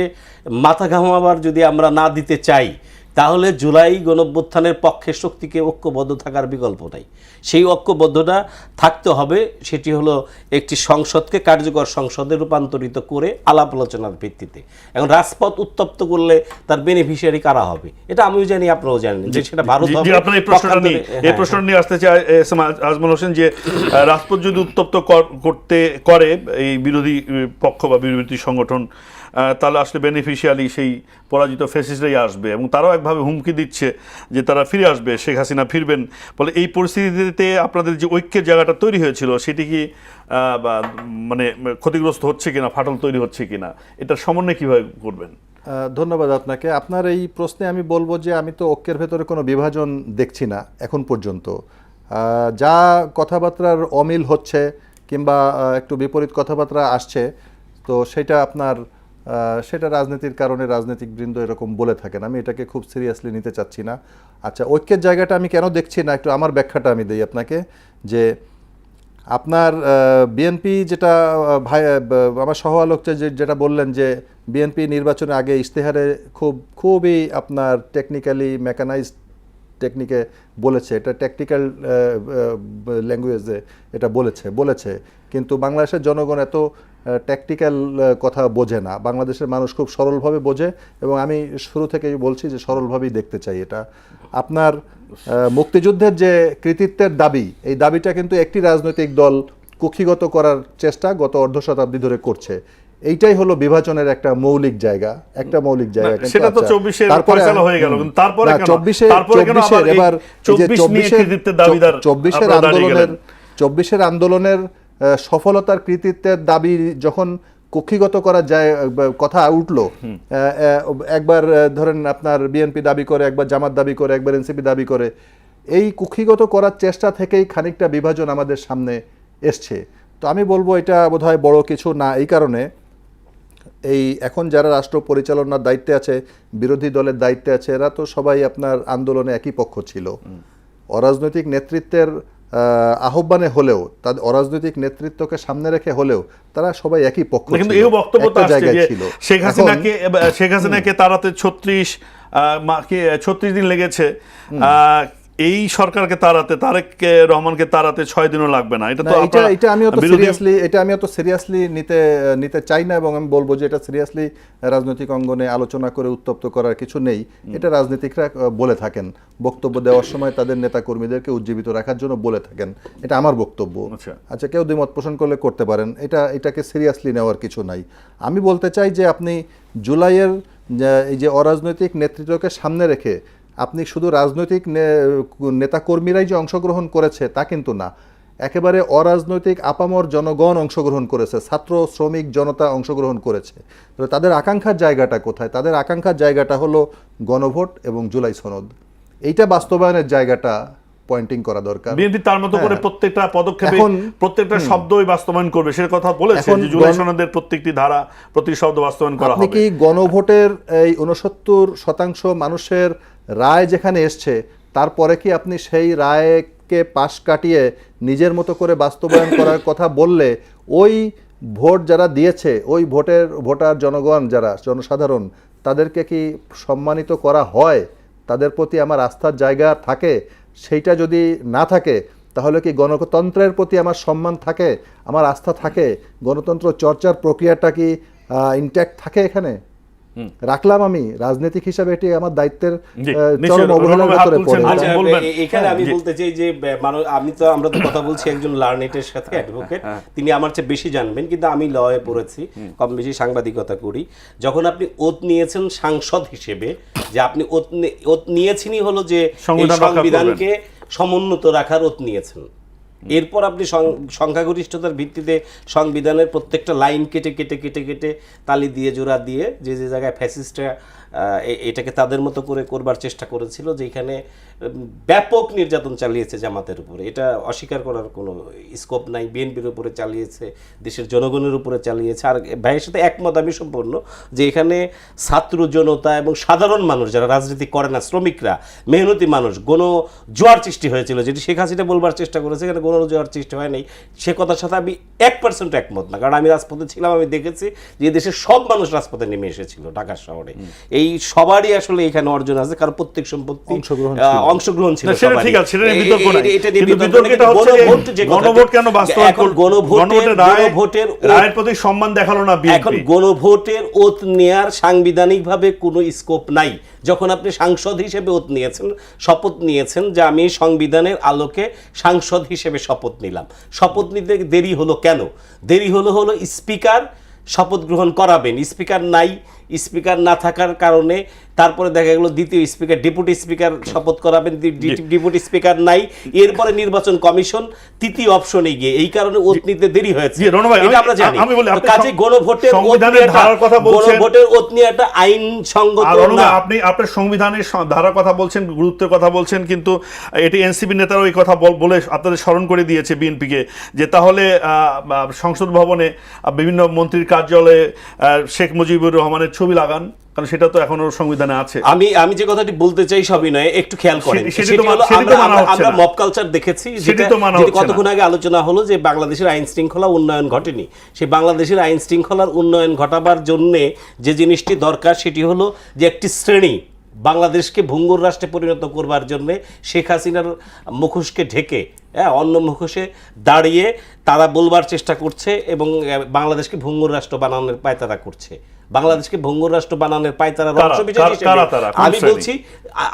মাথা ঘামাবার যদি আমরা না দিতে চাই, তাহলে জুলাই গণঅভ্যুত্থানের পক্ষে শক্তিকে ঐক্যবদ্ধ থাকার বিকল্প নাই। সেই ঐক্যবদ্ধতা থাকতে হবে, সেটি হলো একটি সংসদকে কার্যকর সংসদে রূপান্তরিত করে আলাপ আলোচনার ভিত্তিতে। এখন রাজপথ উত্তপ্ত করলে তার বেনিফিশিয়ারি কারা হবে, এটা আমিও জানি, আপনারাও জানেন যে সেটা ভারত হবে। আপনার এই প্রশ্নটা নিয়ে আসতে চাই এস এম আজমল হোসেন, যে রাজপথ যদি উত্তপ্ত করে এই বিরোধী পক্ষ বা বিরোধী সংগঠন, তাহলে আসলে বেনিফিশিয়ালি সেই পরাজিত ফ্যাসিস্টরাই আসবে, এবং তারাও একভাবে হুমকি দিচ্ছে যে তারা ফিরে আসবে, শেখ হাসিনা ফিরবেন। ফলে এই পরিস্থিতিতে আপনাদের যে ঐক্যের জায়গাটা তৈরি হয়েছিল সেটি কি মানে ক্ষতিগ্রস্ত হচ্ছে কিনা, ফাটল তৈরি হচ্ছে কিনা, এটার সমন্বয় কীভাবে করবেন? ধন্যবাদ আপনাকে। আপনার এই প্রশ্নে আমি বলবো যে আমি তো ঐক্যের ভেতরে কোনো বিভাজন দেখছি না এখন পর্যন্ত। যা কথাবার্তার অমিল হচ্ছে কিংবা একটু বিপরীত কথাবার্তা আসছে, তো সেটা রাজনীতির কারণে রাজনৈতিক বৃন্দ এরকম বলে থাকেন, আমি এটাকে খুব সিরিয়াসলি নিতে চাচ্ছি না। আচ্ছা, ঐক্যের জায়গাটা আমি কেন দেখছি না, একটু আমার ব্যাখ্যাটা আমি দিই আপনাকে। যে আপনার বিএনপি যেটা আমার সহ আলোচক যেটা বললেন যে বিএনপি নির্বাচনে আগে ইশতেহারে খুবই আপনার টেকনিক্যালি মেকানাইজড টেকনিকে বলেছে, এটা টেকনিক্যাল ল্যাঙ্গুয়েজে এটা বলেছে, কিন্তু বাংলাদেশের জনগণ এত ট্যাকটিক্যাল কথা বোঝে না। বাংলাদেশের মানুষ খুব সরলভাবে বোঝে, এবং আমি শুরু থেকেই বলছি যে সরলভাবেই দেখতে চাই এটা। আপনার মুক্তিযুদ্ধের যে কৃতিত্বের দাবি, এই দাবিটা কিন্তু একটি রাজনৈতিক দল কুক্ষিগত করার চেষ্টা গত অর্ধ শতাব্দী ধরে করছে। এইটাই হলো বিভাজনের একটা মৌলিক জায়গা। সেটা তো 24-এর ফয়সালা হয়ে গেল, কিন্তু তারপরে কেন 24-এর এবার 24-এর আন্দোলনের সফলতার কৃতিত্বের দাবি যখন কুক্ষিগত করা যায় কথা উঠলো, একবার ধরেন আপনার বিএনপি দাবি করে, একবার জামাত দাবি করে, একবার এনসিপি দাবি করে, এই কুক্ষিগত করার চেষ্টা থেকেই খানিকটা বিভাজন আমাদের সামনে এসছে। তো আমি বলবো এটা বোধহয় বড় কিছু না। এই কারণে এই এখন যারা রাষ্ট্র পরিচালনার দায়িত্বে আছে, বিরোধী দলের দায়িত্বে আছে, এরা তো সবাই আপনার আন্দোলনে একই পক্ষ ছিল। অরাজনৈতিক নেতৃত্বের আহ্বানে হলেও, তাদের অরাজনৈতিক নেতৃত্বকে সামনে রেখে হলেও তারা সবাই একই পক্ষ ছিল। কিন্তু এই বক্তব্য ছিল শেখ হাসিনাকে তাড়াতে 36 দিন লেগেছে, এই সরকারকে তাড়াতে, তারেক রহমানকে তাড়াতে 6 দিনও লাগবে না। এটা আমি অত সিরিয়াসলি নিতে চাই না, এবং আমি বলবো যে এটা সিরিয়াসলি রাজনৈতিক অঙ্গনে আলোচনা করে উত্তপ্ত করার কিছু নেই। এটা রাজনীতিকরা বলে থাকেন, বক্তব্য দেওয়ার সময় তাদের নেতাকর্মীদেরকে উজ্জীবিত রাখার জন্য বলে থাকেন, এটা আমার বক্তব্য। আচ্ছা, কেউ দ্বিমত পোষণ করলে করতে পারেন, এটাকে সিরিয়াসলি নেওয়ার কিছু নাই। আমি বলতে চাই যে আপনি জুলাইয়ের এই যে অরাজনৈতিক নেতৃত্বকে সামনে রেখে আপনি শুধু রাজনৈতিক নেতাকর্মীরাই যে অংশগ্রহণ করেছে তা কিন্তু না, একেবারে অরাজনৈতিক আপামর জনগণ অংশগ্রহণ করেছে, ছাত্র শ্রমিক জনতা অংশগ্রহণ করেছে। তাদের আকাঙ্ক্ষার জায়গাটা কোথায়? তাদের আকাঙ্ক্ষার জায়গাটা হলো গণভোট এবং জুলাই সনদ। এইটা বাস্তবায়নের জায়গাটা পয়েন্টিং করা দরকার। বিএনপি তার মতো করে প্রত্যেকটা পদক্ষেপে প্রত্যেকটা শব্দই বাস্তবায়ন করবে, সে কথা বলেছে যে জুলাই সনদের প্রত্যেকটি ধারা, প্রতিটি শব্দ বাস্তবায়ন করা হবে। আপনি কি গণভোটের এই 69% মানুষের রায় যেখানে এসছে, তারপরে কি আপনি সেই রায়কে পাশ কাটিয়ে নিজের মতো করে বাস্তবায়ন করার কথা বললে, ওই ভোট যারা দিয়েছে, ওই ভোটার জনগণ যারা জনসাধারণ, তাদেরকে কি সম্মানিত করা হয়? তাদের প্রতি আমার আস্থার জায়গা থাকে? সেইটা যদি না থাকে, তাহলে কি গণতন্ত্রের প্রতি আমার সম্মান থাকে, আমার আস্থা থাকে? গণতন্ত্র চর্চার প্রক্রিয়াটা কি ইনট্যাক্ট থাকে? এখানে রাখলাম আমি রাজনৈতিক হিসাবে এটি আমার দায়িত্বের চরম অবহেলার ভিতরে পড়ে। এখানে আমি বলতে চাই যে আমরা তো কথা বলছি একজন লার্নেটের সাথে, অ্যাডভোকেট, তিনি আমার চেয়ে বেশি জানবেন, কিন্তু আমি লয়ে পড়েছি, কম বেশি সাংবাদিকতা করি। যখন আপনি ওত নিয়েছেন সাংসদ হিসেবে, যে আপনি ওত নিয়েছেনই হলো যে সংবিধানকে সমুন্নত রাখার ওত নিয়েছেন, এরপর আপনি সংখ্যাগরিষ্ঠতার ভিত্তিতে সংবিধানের প্রত্যেকটা লাইন কেটে কেটে কেটে কেটে তালি দিয়ে জোড়া দিয়ে যে যে জায়গায় ফ্যাসিস্টরা এটাকে তাদের মতো করে করবার চেষ্টা করেছিল, যেখানে ব্যাপক নির্যাতন চালিয়েছে জামাতের উপরে, এটা অস্বীকার করার কোনো স্কোপ নাই। বিএনপির উপরে চালিয়েছে, দেশের জনগণের উপরে চালিয়েছে। আর ভাইয়ের সাথে একমত আমি সম্পূর্ণ যে এখানে ছাত্র জনতা এবং সাধারণ মানুষ যারা রাজনীতি করে না, শ্রমিকরা, মেহনতি মানুষ, জোয়ার সৃষ্টি হয়েছিল, যেটি শেখ হাসিনা বলবার চেষ্টা করেছে, এখানে জোয়ার সৃষ্টি হয় নাই, সে কথার সাথে আমি 1% একমত না। কারণ আমি রাজপথে ছিলাম, আমি দেখেছি যে দেশের সব মানুষ রাজপথে নেমে এসেছিল ঢাকা শহরে। এই সবারই আসলে এখানে অর্জন আছে, কারণ প্রত্যেক সম্পত্তি অংশগ্রহণ ছিল। সেটা ঠিক আছে, সেটা বিতর্ক নাই, কিন্তু বিতর্কটা হচ্ছে যে গণভোট কেন বাস্তবায়ন এখন গণভোটের রায়ের প্রতি সম্মান দেখালো না বিএনপি। এখন গণভোটের ওত নেয়ার সাংবিধানিকভাবে কোনো স্কোপ নাই। যখন আপনি সাংসদ হিসেবে ওত নিয়েছেন, শপথ নিয়েছেন যে আমি সংবিধানের আলোকে সাংসদ হিসেবে শপথ নিলাম, শপথ নিতে দেরি হলো কেন? দেরি হলো স্পিকার শপথ গ্রহণ করাবেন, স্পিকার নাই, স্পিকার না থাকার কারণে তারপরে দেখা গেল দ্বিতীয় স্পিকার, ডেপুটি স্পিকার শপথ করাবেন, ডেপুটি স্পিকার নাই, এরপরে নির্বাচন কমিশন তৃতীয় অপশনে গিয়ে, এই কারণে ওত নিতে দেরি হয়েছে, এটা আমরা জানি। কাজে গণভোটের ওত নিয়ে একটা আইনসঙ্গত না। আপনি আপনার সংবিধানের ধারার কথা বলছেন, গুরুত্বের কথা বলছেন, কিন্তু এটি এনসিপি নেতারাও এই কথা বলে আপনাদের স্মরণ করে দিয়েছে বিএনপিকে, যে তাহলে সংসদ ভবনে বিভিন্ন মন্ত্রীর কার্যালয়ে শেখ মুজিবুর রহমানের ছবি লাগান, কারণ সেটা তো এখনো সংবিধানে আছে। আমি যে কথাটি বলতে চাই সবই নয়, একটু খেয়াল করেন, আমরা মব কালচার দেখেছি, কতক্ষণ আগে আলোচনা হলো যে বাংলাদেশের আইন শৃঙ্খলা উন্নয়ন ঘটেনি। সেই বাংলাদেশের আইন শৃঙ্খলার উন্নয়ন ঘটাবার জন্যে যে জিনিসটি দরকার সেটি হলো যে একটি শ্রেণী বাংলাদেশকে ভঙ্গুর রাষ্ট্রে পরিণত করবার জন্য শেখ হাসিনার মুখোশকে ঢেকে অন্য মুখোশে দাঁড়িয়ে তারা বলবার চেষ্টা করছে এবং বাংলাদেশকে ভঙ্গুর রাষ্ট্র বানানোর পায়তারা করছে। বাংলাদেশকে ভঙ্গুর রাষ্ট্র বানানোর পায়তারার অংশ হিসেবে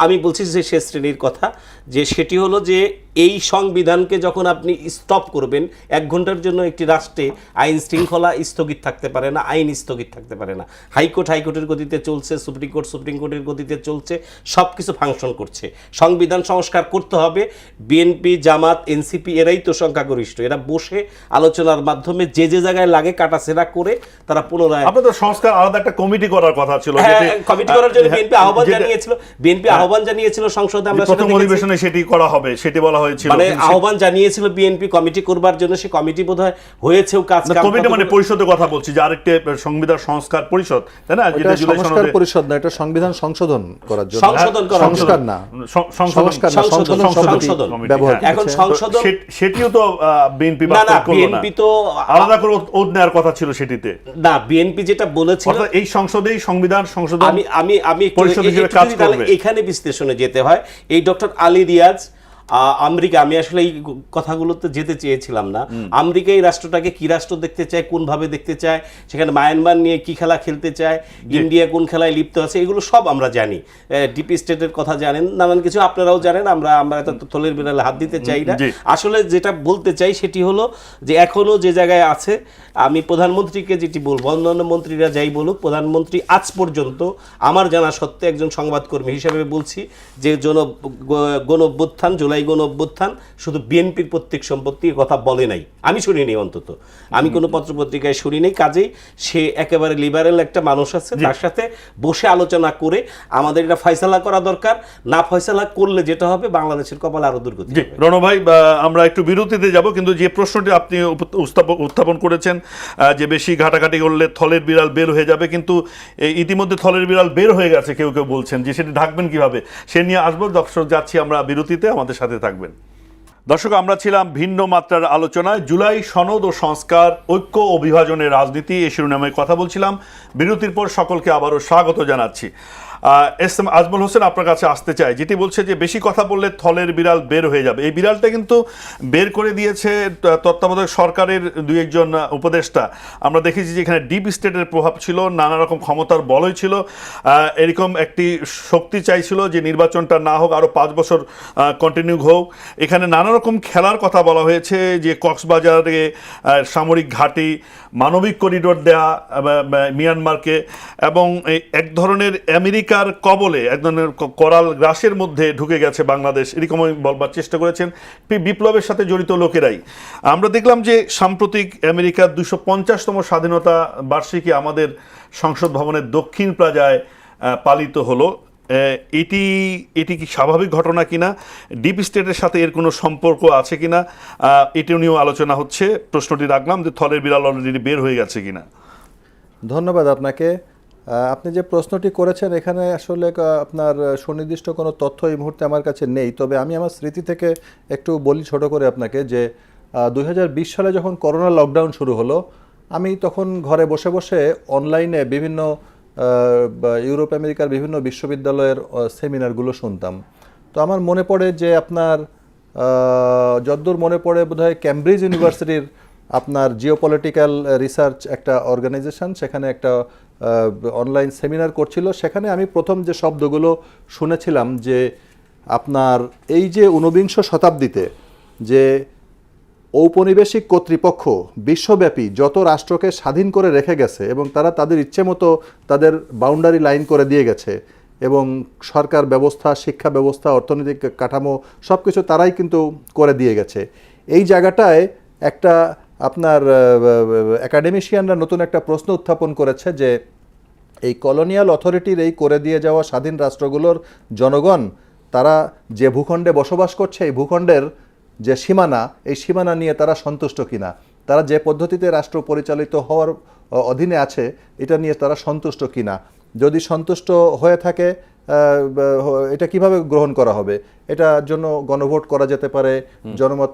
আমি বলছি যে সে শ্রেণীর কথা, যে সেটি হলো যে এই সংবিধানকে যখন আপনি স্টপ করবেন, 1 ঘন্টার জন্য একটি রাষ্ট্রে আইন শৃঙ্খলা স্থগিত থাকতে পারে না, আইন স্থগিত থাকতে পারে না। হাইকোর্টের গতিতে চলছে, সুপ্রিম কোর্টের গতিতে চলছে, সব কিছু ফাংশন করছে। সংবিধান সংস্কার করতে হবে। বিএনপি, জামাত, এনসিপি এরাই তো সংখ্যাগরিষ্ঠ, এরা বসে আলোচনার মাধ্যমে যে যে জায়গায় লাগে কাটাছেড়া করে তারা পুনরায় আপনাদের সংস্কার আলাদা একটা কমিটি করার কথা ছিল, কমিটি করার জন্য বিএনপি আহ্বান জানিয়েছিল সংসদে, আমরা প্রথম অধিবেশনে সেটি করা হবে সেটি বলা হয়েছিল, মানে আহ্বান জানিয়েছিল বিএনপি কমিটি করবার জন্য। সে কমিটি বোধহয় হয়েছেও কাজ, কমিটি মানে পরিষদের কথা বলছি, যে আরেকটা সংবিধান সংস্কার পরিষদ, তাই না? যেটা জুলাই সনদে পরিষদ না, এটা সংবিধান সংশোধন করার জন্য, সংস্কার না, সংশোধন ব্যবহার। এখন সংশোধন সেটিও তো বিএনপি বাস্তব করলো না, বিএনপি তো আলাদা করে ওত নেওয়ার কথা ছিল সেটিতে না। বিএনপি যেটা বলেছিল এই সংসদেই সংবিধান সংশোধন আমি পরিষদ হিসেবে কাজ করবে। এখানে বিশ্লেষণে যেতে হয়। এই ডক্টর আলী রিয়াজ আমেরিকা, আমি আসলে এই কথাগুলোতে যেতে চেয়েছিলাম না। আমেরিকা এই রাষ্ট্রটাকে কি রাষ্ট্র দেখতে চায়, কোন ভাবে দেখতে চায়, সেখানে মায়ানমার নিয়ে কি খেলা খেলতে চায়, ইন্ডিয়া কোন খেলায় লিপ্ত আছে, এগুলো সব আমরা জানি। ডিপি স্টেটের কথা জানেন, নানান কিছু আপনারাও জানেন। আমরা এত থলের বিড়ালে হাত দিতে চাই না। আসলে যেটা বলতে চাই সেটি হলো যে এখনো যে জায়গায় আছে, আমি প্রধানমন্ত্রীকে যেটি বলবো, অন্যান্য মন্ত্রীরা যাই বলুক, প্রধানমন্ত্রী আজ পর্যন্ত আমার জানা সত্ত্বে একজন সংবাদকর্মী হিসেবে বলছি যে গণ-অভ্যুত্থান, জুলাই গণ-অভ্যুত্থান শুধু বিএনপির প্রত্যেক সম্পত্তির কথা বলে নাই, আমি শুনিনি, অন্তত আমি কোনো পত্রপত্রিকায় শুনি নাই। কাজেই সে একেবারে লিবারেল একটা মানুষ আছে, তার সাথে বসে আলোচনা করে আমাদের এটা ফয়সালা করা দরকার। না ফয়সালা করলে যেটা হবে, বাংলাদেশের কপাল আরো দুর্গতি হবে। রণ ভাই, আমরা একটু বিরতিতে যাব, কিন্তু যে প্রশ্নটি আপনি উত্থাপন করেছেন যে বেশি ঘাটাঘাটি করলে থলের বিড়াল বের হয়ে যাবে, কিন্তু ইতিমধ্যে থলের বিড়াল বের হয়ে গেছে, কেউ কেউ বলছেন যে সেটি ঢাকবেন কিভাবে, সে নিয়ে আসবো। দর্শক, যাচ্ছি আমরা বিরতিতে, আমাদের সাথে থাকবেন। দর্শক, আমরা ছিলাম ভিন্ন মাত্রার আলোচনায়, জুলাই সনদ ও সংস্কার, ঐক্য ও বিভাজনের রাজনীতি, এই শিরোনামে কথা বলছিলাম। বিরতির পর সকলকে আবারও স্বাগত জানাচ্ছি। এস এম আজমল হোসেন, আপনার কাছে আসতে চাই, যেটি বলছে যে বেশি কথা বললে থলের বিড়াল বের হয়ে যাবে। এই বিড়ালটা কিন্তু বের করে দিয়েছে তত্ত্বাবধায়ক সরকারের 2-1 উপদেষ্টা। আমরা দেখেছি যে এখানে ডিপ স্টেটের প্রভাব ছিল, নানা রকম ক্ষমতার বলয় ছিল, এরকম একটি শক্তি চাইছিল যে নির্বাচনটা না হোক, আরও 5 বছর কন্টিনিউ হোক। এখানে নানা রকম খেলার কথা বলা হয়েছে, যে কক্সবাজারে সামরিক ঘাঁটি, মানবিক করিডোর দেয়া মিয়ানমারকে, এবং এক ধরনের আমেরিকা আমেরিকার কবলে এক ধরনের করাল গ্রাসের মধ্যে ঢুকে গেছে বাংলাদেশ, এরকমই বলবার চেষ্টা করেছেন বিপ্লবের সাথে জড়িত লোকেরাই। আমরা দেখলাম যে সাম্প্রতিক আমেরিকার 250তম স্বাধীনতা বার্ষিকী আমাদের সংসদ ভবনের দক্ষিণ প্লাজায় পালিত হলো। এটি কি স্বাভাবিক ঘটনা কিনা, ডিপ স্টেটের সাথে এর কোনো সম্পর্ক আছে কিনা, এটি নিয়েও আলোচনা হচ্ছে। প্রশ্নটি রাখলাম যে থলের বিড়াল অলরেডি বের হয়ে গেছে কিনা। ধন্যবাদ আপনাকে। আপনি যে প্রশ্নটি করেছেন এখানে আসলে আপনার সুনির্দিষ্ট কোনো তথ্য এই মুহূর্তে আমার কাছে নেই, তবে আমি আমার স্মৃতি থেকে একটু বলি ছোট করে আপনাকে যে 2020 সালে যখন করোনা লকডাউন শুরু হলো, আমি তখন ঘরে বসে বসে অনলাইনে বিভিন্ন ইউরোপ আমেরিকার বিভিন্ন বিশ্ববিদ্যালয়ের সেমিনারগুলো শুনতাম। তো আমার মনে পড়ে যে আপনার যদ্দূর মনে পড়ে বোধহয় ক্যামব্রিজ ইউনিভার্সিটির আপনার জিওপলিটিক্যাল রিসার্চ একটা অর্গানাইজেশন, সেখানে একটা অনলাইন সেমিনার করছিল। সেখানে আমি প্রথম যে শব্দগুলো শুনেছিলাম যে আপনার এই যে 19বিংশ শতাব্দীতে যে ঔপনিবেশিক কর্তৃপক্ষ বিশ্বব্যাপী যত রাষ্ট্রকে স্বাধীন করে রেখে গেছে এবং তারা তাদের ইচ্ছে মতো তাদের বাউন্ডারি লাইন করে দিয়ে গেছে, এবং সরকার ব্যবস্থা, শিক্ষা ব্যবস্থা, অর্থনৈতিক কাঠামো সব কিছু তারাই কিন্তু করে দিয়ে গেছে। এই জায়গাটায় একটা আপনার একাডেমিশিয়ানরা নতুন একটা প্রশ্ন উত্থাপন করেছে যে এই কলোনিয়াল অথরিটির এই করে দিয়ে যাওয়া স্বাধীন রাষ্ট্রগুলোর জনগণ তারা যে ভূখণ্ডে বসবাস করছে এই ভূখণ্ডের যে সীমানা, এই সীমানা নিয়ে তারা সন্তুষ্ট কিনা, তারা যে পদ্ধতিতে রাষ্ট্র পরিচালিত হওয়ার অধীনে আছে এটা নিয়ে তারা সন্তুষ্ট কিনা। যদি সন্তুষ্ট হয়ে থাকে এটা কিভাবে গ্রহণ করা হবে, এটার জন্য গণভোট করা যেতে পারে, জনমত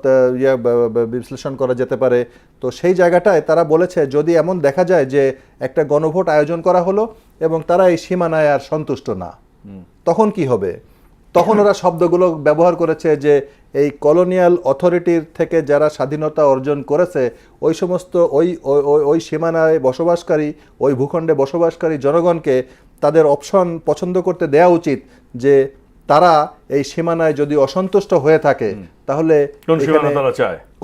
বিশ্লেষণ করা যেতে পারে। তো সেই জায়গাটায় তারা বলেছে যদি এমন দেখা যায় যে একটা গণভোট আয়োজন করা হলো এবং তারা এই সীমানায় আর সন্তুষ্ট না, তখন কি হবে? তখন ওরা শব্দগুলো ব্যবহার করেছে যে এই কলোনিয়াল অথরিটির থেকে যারা স্বাধীনতা অর্জন করেছে ওই সমস্ত ওই সীমানায় বসবাসকারী, ওই ভূখণ্ডে বসবাসকারী জনগণকে তাদের অপশন পছন্দ করতে দেওয়া উচিত যে তারা এই সীমানায় যদি অসন্তুষ্ট হয়ে থাকে তাহলে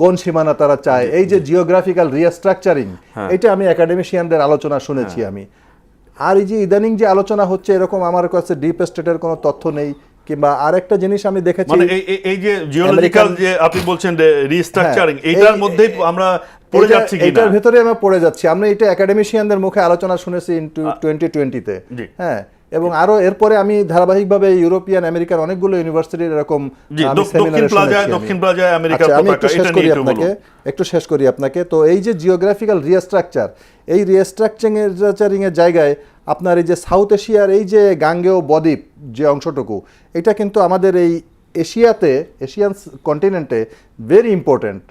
কোন সীমানা তারা চায়। এই যে জিওগ্রাফিক্যাল রিস্ট্রাকচারিং, এটা আমি একাডেমিশিয়ানদের আলোচনা শুনেছি আমি। আর এই যে ইদানিং যে আলোচনা হচ্ছে এরকম আমার কাছে ডিপ স্টেটের কোনো তথ্য নেই। কিংবা আরেকটা জিনিস আমি দেখেছি, মানে এই যে জিওলজিক্যাল যে আপনি বলছেন রিস্ট্রাকচারিং, এটার মধ্যেই আমরা পড়ে যাচ্ছি কিনা, এটার ভিতরে আমরা পড়ে যাচ্ছি। আমরা এটা একাডেমিশিয়ানদের মুখে আলোচনা শুনেছি 2020-তে, হ্যাঁ, এবং আরো এরপরে আমি ধারাবাহিকভাবে ইউরোপিয়ান আমেরিকার অনেকগুলো ইউনিভার্সিটির এরকম আমি একটু শেষ করি আপনাকে। তো এই যে জিওগ্রাফিক্যাল রিস্ট্রাকচার, এই রিস্ট্রাকচারিং এর জায়গায় আপনার এই যে সাউথ এশিয়ার এই যে গাঙ্গেয় বদ্বীপ যে অংশটুকু, এটা কিন্তু আমাদের এই এশিয়ান কন্টিনেন্টে ভেরি ইম্পর্টেন্ট,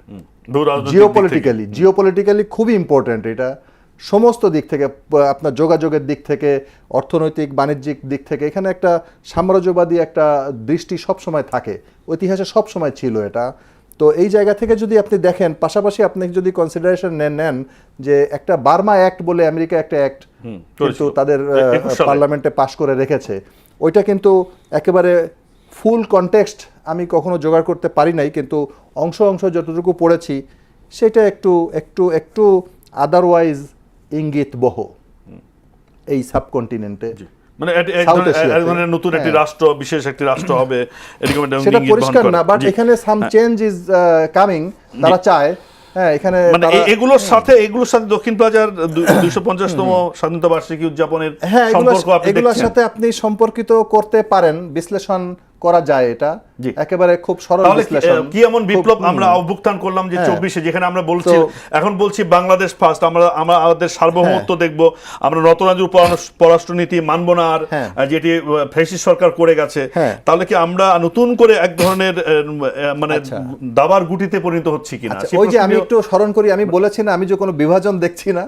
জিওপলিটিক্যালি খুবই ইম্পর্টেন্ট। এটা সমস্ত দিক থেকে, আপনার যোগাযোগের দিক থেকে, অর্থনৈতিক বাণিজ্যিক দিক থেকে এখানে একটা সাম্রাজ্যবাদী একটা দৃষ্টি সবসময় থাকে, ইতিহাসে সবসময় ছিল এটা। তো এই জায়গা থেকে যদি আপনি দেখেন, পাশাপাশি আপনি যদি কনসিডারেশন নেন যে একটা বার্মা অ্যাক্ট বলে আমেরিকা একটা অ্যাক্ট কিন্তু তাদের পার্লামেন্টে পাশ করে রেখেছে, ওইটা কিন্তু একেবারে ফুল কনটেক্সট আমি কখনো জোগাড় করতে পারি নাই, কিন্তু অংশ যতটুকু পড়েছি সেটা একটু আদারওয়াইজ ইঙ্গিত বহ এই সাবকন্টিনেন্টে, মানে নতুন একটি রাষ্ট্র, বিশেষ একটি রাষ্ট্র হবে সেটা পরিষ্কার না, বাট এখানে সাম চেঞ্জ ইজ কামিং, তারা চায়। হ্যাঁ, এখানে এগুলোর সাথে দক্ষিণ প্লাজার 250তম স্বাধীনতা বার্ষিকী উদযাপনের এগুলোর সাথে আপনি সম্পর্কিত করতে পারেন, বিশ্লেষণ করা যায়। এটা একেবারে খুব সরল বিশ্লেষণ। কি এমন বিপ্লব আমরা অভ্যুত্থান করলাম যে 24-এ, যেখানে আমরা এখন বলছি বাংলাদেশ ফার্স্ট, আমরা আমাদের সার্বভৌমত্ব দেখব, আমরা নতরাজুর পররাষ্ট্রনীতি মানব না, আর যেটি ফ্যাসিস্ট সরকার করে গেছে, তাহলে কি আমরা নতুন করে এক ধরনের মানে দাবার গুটিতে পরিণত হচ্ছি কিনা? ওই যে আমি একটু স্মরণ করি, আমি বলেছি না আমি যে কোনো বিভাজন দেখছি না,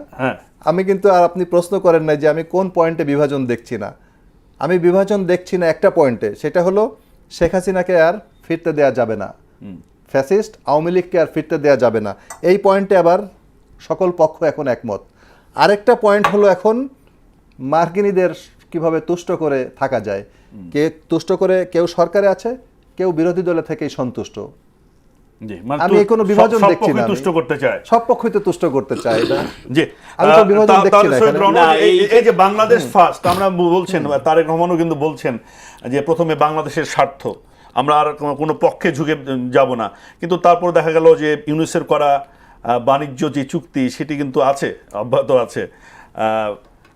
আমি কিন্তু আর আপনি প্রশ্ন করেন না যে আমি কোন পয়েন্টে বিভাজন দেখছি না। আমি বিভাজন দেখছি না একটা পয়েন্টে, সেটা হলো শেখ হাসিনাকে আর ফিরতে দেয়া যাবে না, ফ্যাসিস্ট আওয়ামী লীগকে আর ফিরতে দেয়া যাবে না। এই পয়েন্টে আবার সকল পক্ষ এখন একমত। আরেকটা পয়েন্ট হলো এখন মার্কিনীদের কিভাবে তুষ্ট করে থাকা যায়, কেউ সরকারে আছে, কেউ বিরোধী দলে থেকেই সন্তুষ্ট। জি, মানে আমি কোনো বিভাজন সব দেখছি না, পক্ষই তুষ্ট করতে চায়। সব পক্ষই তো তুষ্ট করতে চায় এটা। জি, আমি তো বিভাজন দেখছি তাহলে না সৈয়দ এখানে। রহমান, না, এই যে বাংলাদেশ ফার্স্ট আমরা বলছেন, তারেক রহমানও কিন্তু বলছেন যে প্রথমে বাংলাদেশের স্বার্থ, আমরা আর কোনো পক্ষে ঝুঁকে যাব না, কিন্তু তারপর দেখা গেল যে ইউনিসের করা বাণিজ্য যে চুক্তি সেটি কিন্তু আছে, অব্যাহত আছে।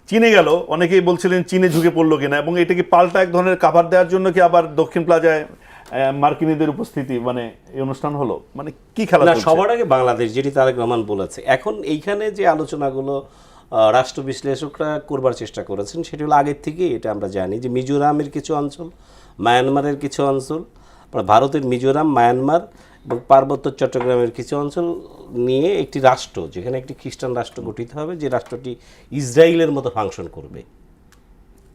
চীনে গেল, অনেকেই বলছিলেন চীনে ঝুঁকে পড়লো কিনা, এবং এটা কি পাল্টা এক ধরনের কাভার দেওয়ার জন্য কি আবার দক্ষিণ প্লাজায় মার্কিনীদের উপস্থিতি, মানে এই অনুষ্ঠান হলো, মানে কি খেলা না, চলছে? সবার আগে বাংলাদেশ, যেটি তারেক রহমান বলেছে। এখন এইখানে যে আলোচনাগুলো রাষ্ট্র বিশ্লেষকরা করবার চেষ্টা করেছেন সেটি হলো আগের থেকেই এটা আমরা জানি যে মিজোরামের কিছু অঞ্চল, মায়ানমারের কিছু অঞ্চল, ভারতের মিজোরাম, মায়ানমার এবং পার্বত্য চট্টগ্রামের কিছু অঞ্চল নিয়ে একটি রাষ্ট্র, যেখানে একটি খ্রিস্টান রাষ্ট্র গঠিত হবে, যে রাষ্ট্রটি ইসরায়েলের মতো ফাংশন করবে।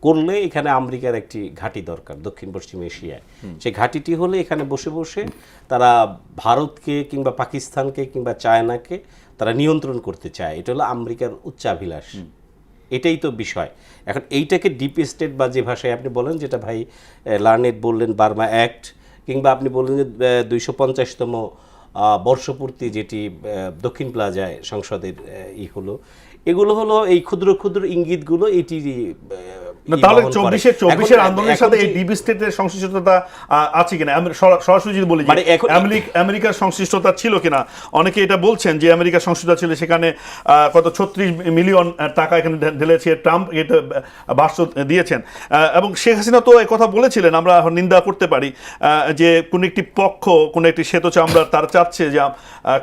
করলে এখানে আমেরিকার একটি ঘাঁটি দরকার দক্ষিণ পশ্চিম এশিয়ায়। সেই ঘাঁটিটি হলে এখানে বসে বসে তারা ভারতকে কিংবা পাকিস্তানকে কিংবা চায়নাকে তারা নিয়ন্ত্রণ করতে চায়। এটা হলো আমেরিকার উচ্চাভিলাষ। এটাই তো বিষয়। এখন এইটাকে ডিপ স্টেট বা যে ভাষায় আপনি বলেন, যেটা ভাই লার্নেড বললেন, বার্মা অ্যাক্ট, কিংবা আপনি বললেন যে 250তম বর্ষপূর্তি যেটি দক্ষিণ প্লাজায় সংসদের হলো, এগুলো হলো এই ক্ষুদ্র ক্ষুদ্র ইঙ্গিতগুলো এটি না, তাহলে 24-এর আন্দোলনের সাথে এই ডিপ স্টেটের সংশ্লিষ্টতা আছে কিনা, আমি সরাসরি যদি বলি মানে এখন আমেরিকার সংশ্লিষ্টতা ছিল কিনা। অনেকে এটা বলছেন যে আমেরিকার সংশ্লিষ্টতা ছিল, সেখানে কত 36 মিলিয়ন টাকা এখানে ঢেলেছে ট্রাম্প, এটা ভাষ্য দিয়েছেন। এবং শেখ হাসিনা তো কথা বলেছিলেন, আমরা নিন্দা করতে পারি, যে কোন একটি পক্ষ, কোন একটি শ্বেত চামড়ার, তারা চাচ্ছে যে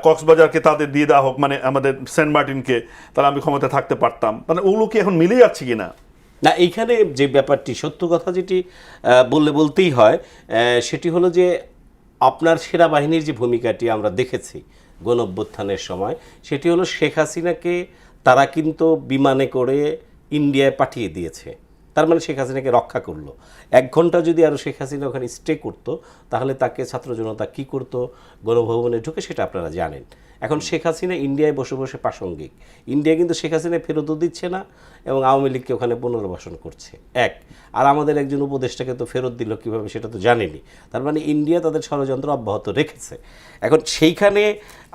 কক্সবাজারকে তাদের দিয়ে দেওয়া হোক, মানে আমাদের সেন্ট মার্টিনকে, তাহলে আমি ক্ষমতা থাকতে পারতাম। মানে ওগুলো কি এখন মিলে যাচ্ছে কিনা? না, এইখানে যে ব্যাপারটি সত্য কথা যেটি বলতেই হয়, সেটি হলো যে আপনার সেনাবাহিনীর যে ভূমিকাটি আমরা দেখেছি গণঅভ্যুত্থানের সময়, সেটি হলো শেখ হাসিনাকে তারা কিন্তু বিমানে করে ইন্ডিয়ায় পাঠিয়ে দিয়েছে। তার মানে শেখ হাসিনাকে রক্ষা করলো। 1 ঘন্টা যদি আরও শেখ হাসিনা ওখানে স্টে করতো, তাহলে তাকে ছাত্র জনতা কী করতো গণভবনে ঢুকে, সেটা আপনারা জানেন। এখন শেখ হাসিনা ইন্ডিয়ায় বসে বসে প্রাসঙ্গিক। ইন্ডিয়া কিন্তু শেখ হাসিনা ফেরতও দিচ্ছে না এবং আওয়ামী লীগকে ওখানে পুনর্বাসন করছে। আর আমাদের একজন উপদেষ্টাকে তো ফেরত দিল কীভাবে সেটা তো জানেনি। তার মানে ইন্ডিয়া তাদের ষড়যন্ত্র অব্যাহত রেখেছে। এখন সেইখানে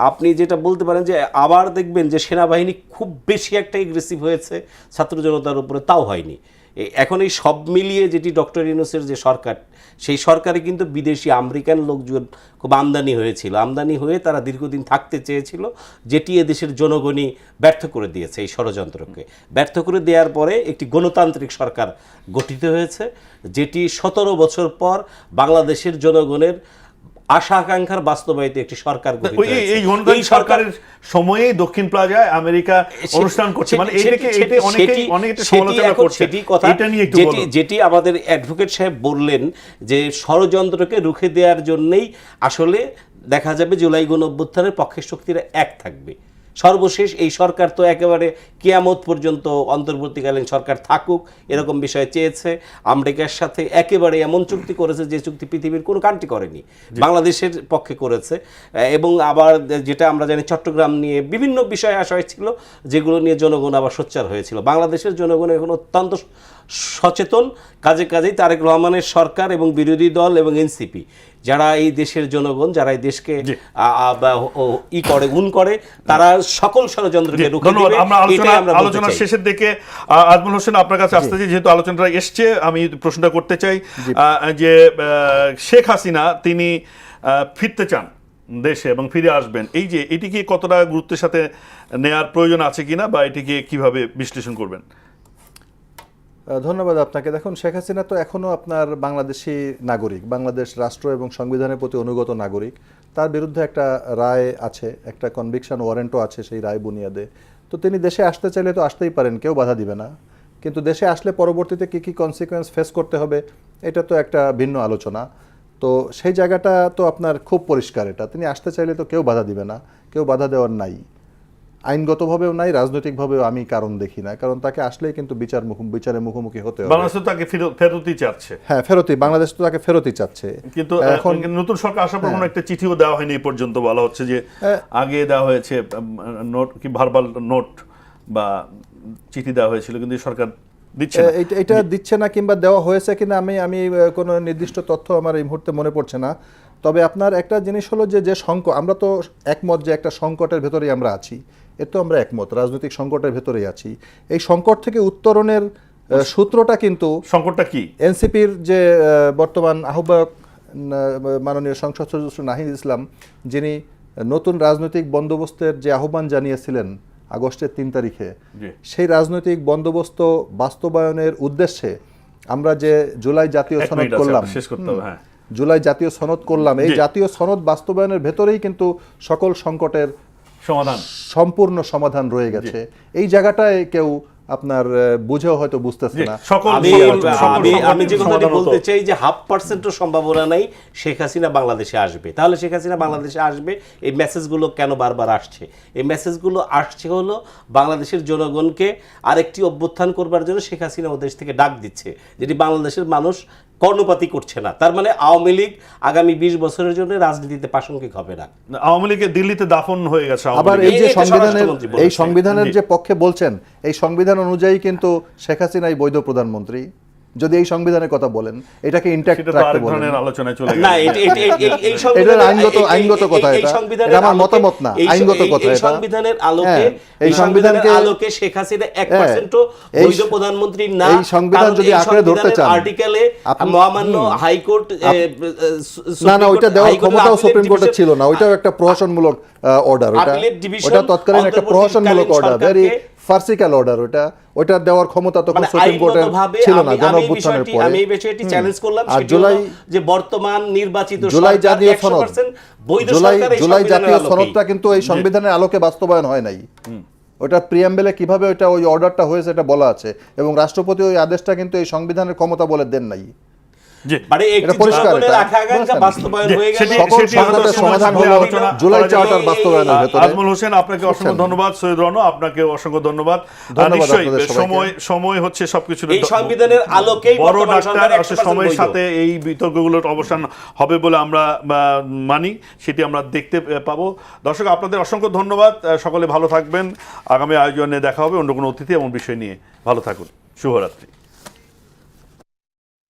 আপনি যেটা বলতে পারেন যে আবার দেখবেন যে সেনাবাহিনী খুব বেশি একটা এগ্রেসিভ হয়েছে ছাত্র জনতার উপরে, তাও হয়নি। এখন এই সব মিলিয়ে যেটি ডক্টর ইউনূসের যে সরকার, সেই সরকারে কিন্তু বিদেশি আমেরিকান লোকজন খুব আমদানি হয়েছিল। আমদানি হয়ে তারা দীর্ঘদিন থাকতে চেয়েছিল, যেটি এদেশের জনগণই ব্যর্থ করে দিয়েছে। এই ষড়যন্ত্রকে ব্যর্থ করে দেওয়ার পরে একটি গণতান্ত্রিক সরকার গঠিত হয়েছে, যেটি 17 বছর পর বাংলাদেশের জনগণের আশা আকাঙ্ক্ষার বাস্তবায়িত একটি সরকার গঠিত হয়েছে। এই সরকারের সময়ে দক্ষিণ প্লাজায় আমেরিকা অনুষ্ঠান করছে, মানে অনেকে সমালোচনা করছে। এটা নিয়ে একটু বলুন। যেটি আমাদের অ্যাডভোকেট সাহেব বললেন যে ষড়যন্ত্রকে রুখে দেওয়ার জন্যই আসলে দেখা যাবে জুলাই গণঅভ্যুত্থানের পক্ষের শক্তিরা এক থাকবে। সর্বশেষ এই সরকার তো একেবারে কিয়ামত পর্যন্ত অন্তর্বর্তীকালীন সরকার থাকুক এরকম বিষয় চেয়েছে। আমেরিকার সাথে একেবারে এমন চুক্তি করেছে যে চুক্তি পৃথিবীর কোনো কান্ট্রি করেনি, বাংলাদেশের পক্ষে করেছে। এবং আবার যেটা আমরা জানি চট্টগ্রাম নিয়ে বিভিন্ন বিষয় আসা হয়েছিল, যেগুলো নিয়ে জনগণ আবার সোচ্চার হয়েছিল। বাংলাদেশের জনগণ এখন অত্যন্ত সচেতন। কাজেই তারেক রহমানের সরকার এবং বিরোধী দল এবং এনসিপি, যারা এই দেশের জনগণ, যারা এই দেশকে করে, তারা সকল ষড়যন্ত্রকে রুখে দিবে। আমরা আলোচনার শেষের দিকে আজমল হোসেন আপনার কাছে আসতে চাই, যেহেতু আলোচনাটা এসছে, আমি প্রশ্নটা করতে চাই যে শেখ হাসিনা তিনি ফিরতে চান দেশে এবং ফিরে আসবেন, এটিকে কতটা গুরুত্বের সাথে নেয়ার প্রয়োজন আছে কিনা, বা এটিকে কিভাবে বিশ্লেষণ করবেন? ধন্যবাদ আপনাকে। দেখুন, শেখ হাসিনা তো এখনও আপনার বাংলাদেশি নাগরিক, বাংলাদেশ রাষ্ট্র এবং সংবিধানের প্রতি অনুগত নাগরিক। তার বিরুদ্ধে একটা রায় আছে, একটা কনভিকশন ওয়ারেন্টও আছে সেই রায় বুনিয়াদে। তো তিনি দেশে আসতে চাইলে তো আসতেই পারেন, কেউ বাধা দিবে না। কিন্তু দেশে আসলে পরবর্তীতে কী কী কনসিকুয়েন্স ফেস করতে হবে, এটা তো একটা ভিন্ন আলোচনা। তো সেই জায়গাটা তো আপনার খুব পরিষ্কার। এটা তিনি আসতে চাইলে তো কেউ বাধা দিবে না, কেউ বাধা দেওয়ার নাই, আইনগতভাবেও নাই, রাজনৈতিকভাবেও আমি কারণ দেখি না। কারণ তাকে আসলেই কিন্তু বিচারের মুখোমুখি হতে হবে। বাংলাদেশ তো তাকে ফেরতই চাচ্ছে। হ্যাঁ, বাংলাদেশ তো তাকে ফেরতই চাচ্ছে। কিন্তু এখন নতুন সরকার আসার পর কোনো একটা চিঠিও দেওয়া হয়নি এই পর্যন্ত। বলা হচ্ছে যে আগে দেওয়া হয়েছে নোট, কি ভার্বাল নোট বা চিঠি দেওয়া হয়েছিল, কিন্তু সরকার দিচ্ছে না। এটা দিচ্ছে না, কিংবা দেওয়া হয়েছে কিনা আমি কোনো নির্দিষ্ট তথ্য আমার এই মুহূর্তে মনে পড়ছে না। তবে আপনার একটা জিনিস হলো যে সংকট, আমরা তো একমত যে একটা সংকটের ভেতরেই আমরা আছি, এর তো আমরা একমত, রাজনৈতিক সংকটের ভেতরেই আছি। এই সংকট থেকে উত্তরণের সূত্রটা কিন্তু সংকটটা কি? এনসিপির যে বর্তমান আহ্বায়ক মাননীয় সংসদ সদস্য নাহিদ ইসলাম, যিনি নতুন রাজনৈতিক বন্দোবস্তের যে আহ্বান জানিয়েছিলেন আগস্টের 3 তারিখে, জি। সেই রাজনৈতিক বন্দোবস্ত বাস্তবায়নের উদ্দেশ্যে আমরা যে জুলাই জাতীয় এক সনদ মিনিট আছে, করলাম, শেষ করতে হবে, হ্যাঁ। জুলাই জাতীয় সনদ করলাম, এই জি। জাতীয় সনদ বাস্তবায়নের ভেতরেই কিন্তু সকল সংকটের সমাধান। সম্পূর্ণ সমাধান রয়ে গেছে। এই জায়গাটায় কেউ আপনার বুঝেও হয়তো বুঝতেছে জি, না। সকল আমি আমি যে কথাটি সমাধান হতো। বলতে চাই যে 0.5%ও সম্ভাবনা নাই শেখ হাসিনা বাংলাদেশে আসবে। তাহলে শেখ হাসিনা বাংলাদেশে আসবে, এই মেসেজগুলো কেন বারবার আসছে? এই মেসেজগুলো আসছে হলো বাংলাদেশের জনগণকে আরেকটি অভ্যুত্থান করবার জন্য শেখ হাসিনা ও দেশ থেকে ডাক দিচ্ছে, যেটি বাংলাদেশের মানুষ কর্ণপাতই করছে না। তার মানে আওয়ামী লীগ আগামী 20 বছরের জন্য রাজনীতিতে প্রাসঙ্গিক হবে না। আওয়ামী লীগের দিল্লিতে দাফন হয়ে গেছে আওয়ামী আবার লীগ। এই যে এটা সংবিধানের স্বরাষ্ট্রমন্ত্রী বলেছেন। এই সংবিধানের জি। যে পক্ষে বলছেন, এই সংবিধান অনুযায়ী কিন্তু শেখ হাসিনাই বৈধ প্রধানমন্ত্রী। যদি এই সংবিধানের কথা বলেন, এটাকে ইন্ট্যাক্ট সেটা তো রাখতে আরেক বলেন। ধরনের আলোচনায় চলে না, গেছে। এই সংবিধানের আইনগত কথা এই এটা। সংবিধানের এটা আমার আলোকে- মতামত না, এই আইনগত কথা এই এটা। সংবিধানের আলোকে হ্যাঁ, এই সংবিধানের সংবিধানকে- আলোকে শেখ হাসিনা 1% এই বৈধ প্রধানমন্ত্রী না। এই সংবিধান কারণ যদি এই আঁকড়ে ধরতে সংবিধানের চান, আর্টিকেলে আপনি- মহামান্য হাইকোর্ট না না, ওইটা দেওয়ার ক্ষমতাও সুপ্রিম কোর্টের ছিল না। ওইটাও একটা প্রহসনমূলক অর্ডার। আপিলেট ডিভিশন ওটা তৎকালীন একটা প্রহসনমূলক অর্ডার, ভেরি ফার্সিক্যাল অর্ডার। ওইটা দেওয়ার ক্ষমতা তখন মানে সুপ্রিম কোর্টের আইনগতভাবে ছিল না আমি এই গণঅভ্যুত্থানের বিষয়টি- পরে। আমি এই বিষয়টি চ্যালেঞ্জ করলাম। আর সেটি জুলাই হলো যে বর্তমান নির্বাচিত জুলাই সরকার জাতীয় সনদ, 100% বৈধ জুলাই সরকার এই জুলাই সংবিধানের জাতীয় আলোকেই। সনদটা কিন্তু এই সংবিধানের আলোকে বাস্তবায়ন হয় নাই। ওটা প্রিয়াম্বেলে কিভাবে ওইটা ওই অর্ডারটা হয়েছে এটা বলা আছে, এবং রাষ্ট্রপতি ওই আদেশটা কিন্তু এই সংবিধানের ক্ষমতা বলে দেন নাই। জি। মানে একটি এটা পরিষ্কার, জনগণের এটা। আকাঙ্ক্ষা বুঝছেন? বাস্তবায়ন জি, হয়ে গেল। সেটি- সকল সেটি হয়তো সংকটের সময় সমাধান থাকলে হলো আলোচনা জুলাই করা যাবে। চার্টার বাস্তবায়নের ভেতরে। আজমল হোসেন, আপনাকে অসংখ্য ধন্যবাদ। সৈয়দ রনো, আপনাকে অসংখ্য ধন্যবাদ। ধন্যবাদ নিশ্চয়ই আপনাদের সবাইকে। সময় হচ্ছে সবকিছু। এই সংবিধানের আলোকেই বড় বর্তমান ডাক্তার সরকার আসলে 100% সময়ের বৈধ। সাথে এই বিতর্কগুলোর অবসান হবে বলে আমরা মানি, সেটি আমরা দেখতে পাবো। দর্শক, আপনাদের অসংখ্য ধন্যবাদ। সকলে ভালো থাকবেন। আগামী আয়োজনে দেখা হবে অন্য কোনো অতিথি এবং বিষয় নিয়ে। ভালো থাকুন। শুভরাত্রি।